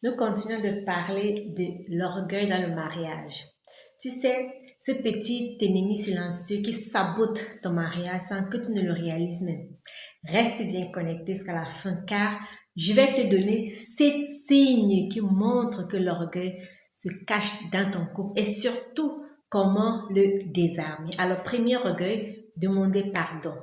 Nous continuons de parler de l'orgueil dans le mariage. Tu sais, ce petit ennemi silencieux qui sabote ton mariage sans que tu ne le réalises même. Reste bien connecté jusqu'à la fin car je vais te donner 7 signes qui montrent que l'orgueil se cache dans ton couple et surtout comment le désarmer. Alors, premier orgueil, demander pardon.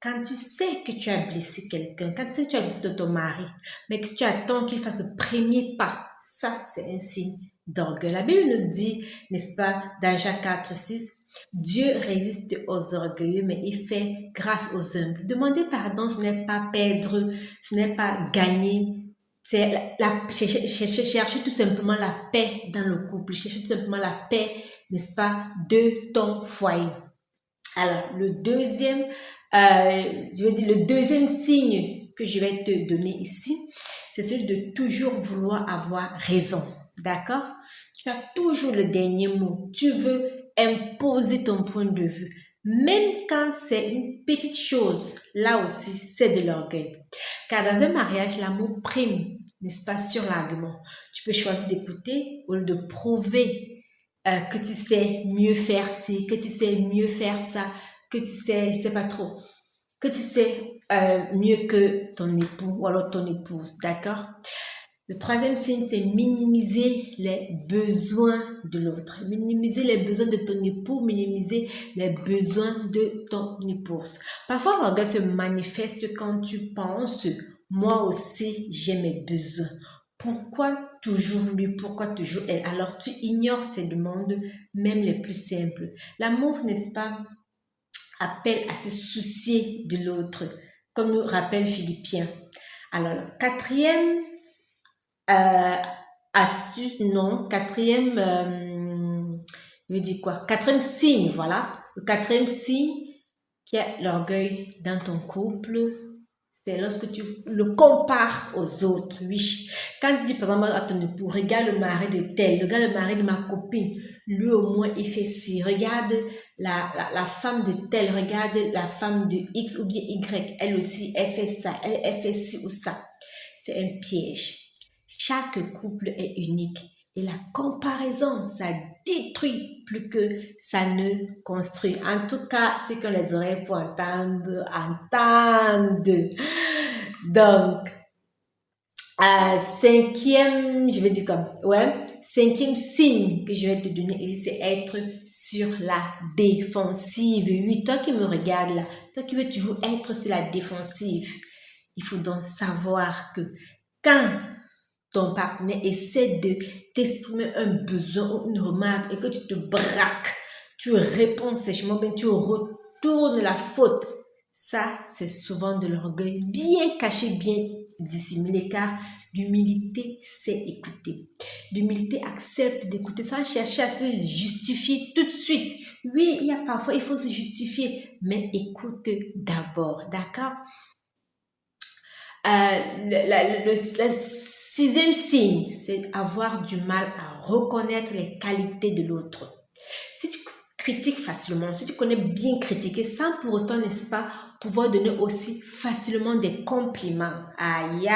Quand tu sais que tu as blessé quelqu'un, quand tu sais que tu as blessé ton mari, mais que tu attends qu'il fasse le premier pas, ça, c'est un signe d'orgueil. La Bible nous dit, n'est-ce pas, dans Jacques 4, 6, Dieu résiste aux orgueilleux, mais il fait grâce aux humbles. Demander pardon, ce n'est pas perdre, ce n'est pas gagner. C'est chercher tout simplement la paix dans le couple, chercher tout simplement la paix, n'est-ce pas, de ton foyer. Alors, le deuxième signe que je vais te donner ici, c'est celui de toujours vouloir avoir raison. D'accord? Tu as toujours le dernier mot. Tu veux imposer ton point de vue. Même quand c'est une petite chose, là aussi, c'est de l'orgueil. Car dans un mariage, l'amour prime, n'est-ce pas, sur l'argument. Tu peux choisir d'écouter ou de prouver que tu sais mieux faire ci, que tu sais mieux faire ça, que tu sais, je sais pas trop, que tu sais mieux que ton époux ou alors ton épouse, d'accord? Le troisième signe, c'est minimiser les besoins de l'autre. Minimiser les besoins de ton époux, minimiser les besoins de ton épouse. Parfois, l'orgueil se manifeste quand tu penses, moi aussi, j'ai mes besoins. Pourquoi toujours lui? Pourquoi toujours elle? Alors, tu ignores ces demandes, même les plus simples. L'amour, n'est-ce pas, appelle à se soucier de l'autre, comme nous rappelle Philippiens. Alors, le quatrième euh, astuce, non, je veux dire quoi? Quatrième signe, voilà. Le quatrième signe qui est l'orgueil dans ton couple, c'est lorsque tu le compares aux autres, oui. Quand tu dis par exemple à ton époux, regarde le mari de tel, regarde le mari de ma copine, lui au moins il fait ci, regarde la femme de tel, regarde la femme de X ou bien Y, elle aussi, elle fait ça, elle fait ci ou ça. C'est un piège. Chaque couple est unique et la comparaison, ça détruit plus que ça ne construit. En tout cas, ceux qui ont les oreilles pour entendre, entendent. Donc, je vais dire comme, ouais, cinquième signe que je vais te donner ici, c'est être sur la défensive. Oui, toi qui me regardes là, toi qui veux toujours être sur la défensive, il faut donc savoir que quand ton partenaire essaie de t'exprimer un besoin ou une remarque et que tu te braques, tu réponds sèchement, bien tu retournes la faute. Ça, c'est souvent de l'orgueil bien caché, bien dissimulé, car l'humilité, c'est écouter. L'humilité accepte d'écouter sans chercher à se justifier tout de suite. Oui, parfois, il faut se justifier, mais écoute d'abord, d'accord? Le sixième signe, c'est avoir du mal à reconnaître les qualités de l'autre. Si tu critiques facilement, si tu connais bien critiquer sans pour autant, n'est-ce pas, pouvoir donner aussi facilement des compliments. Aïe,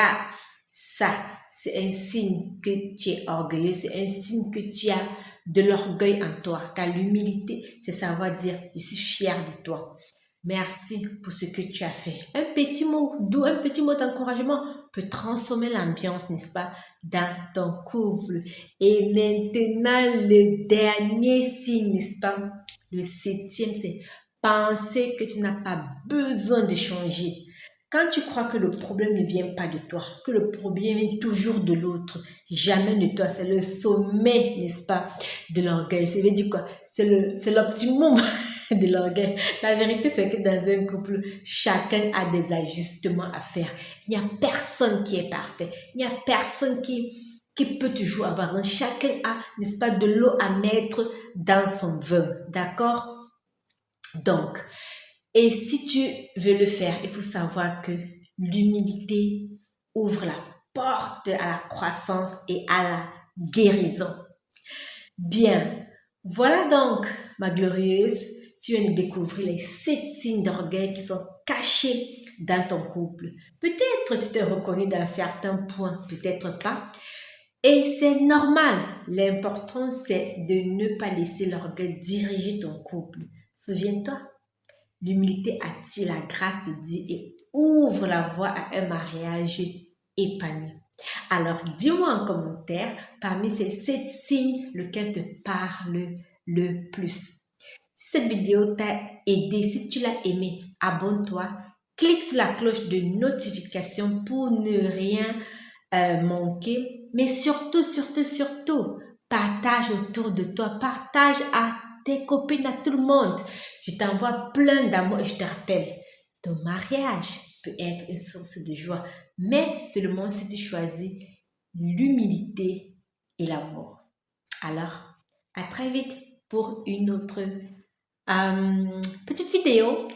ça, c'est un signe que tu es orgueilleux, c'est un signe que tu as de l'orgueil en toi. Car l'humilité, c'est savoir dire, je suis fier de toi. Merci pour ce que tu as fait. Un petit mot doux, un petit mot d'encouragement peut transformer l'ambiance, n'est-ce pas, dans ton couple. Et maintenant, le dernier signe, n'est-ce pas, le septième, c'est penser que tu n'as pas besoin de changer. Quand tu crois que le problème ne vient pas de toi, que le problème vient toujours de l'autre, jamais de toi, c'est le sommet, n'est-ce pas, de l'orgueil. Ça veut dire quoi? C'est l'optimum de l'orgueil. La vérité, c'est que dans un couple, chacun a des ajustements à faire. Il n'y a personne qui est parfait. Il n'y a personne qui peut toujours avoir. Chacun a, n'est-ce pas, de l'eau à mettre dans son vin. D'accord? Donc, et si tu veux le faire, il faut savoir que l'humilité ouvre la porte à la croissance et à la guérison. Bien, voilà donc, ma glorieuse, tu viens de découvrir les 7 signes d'orgueil qui sont cachés dans ton couple. Peut-être tu te reconnais dans certains points, peut-être pas. Et c'est normal. L'important, c'est de ne pas laisser l'orgueil diriger ton couple. Souviens-toi, l'humilité attire la grâce de Dieu et ouvre la voie à un mariage épanoui. Alors, dis-moi en commentaire, parmi ces 7 signes, lequel te parle le plus. Si cette vidéo t'a aidé, si tu l'as aimé, abonne-toi, clique sur la cloche de notification pour ne rien manquer. Mais surtout, partage autour de toi, partage à tes copines, à tout le monde. Je t'envoie plein d'amour et je te rappelle, ton mariage peut être une source de joie, mais seulement si tu choisis l'humilité et l'amour. Alors, à très vite pour une autre petite vidéo.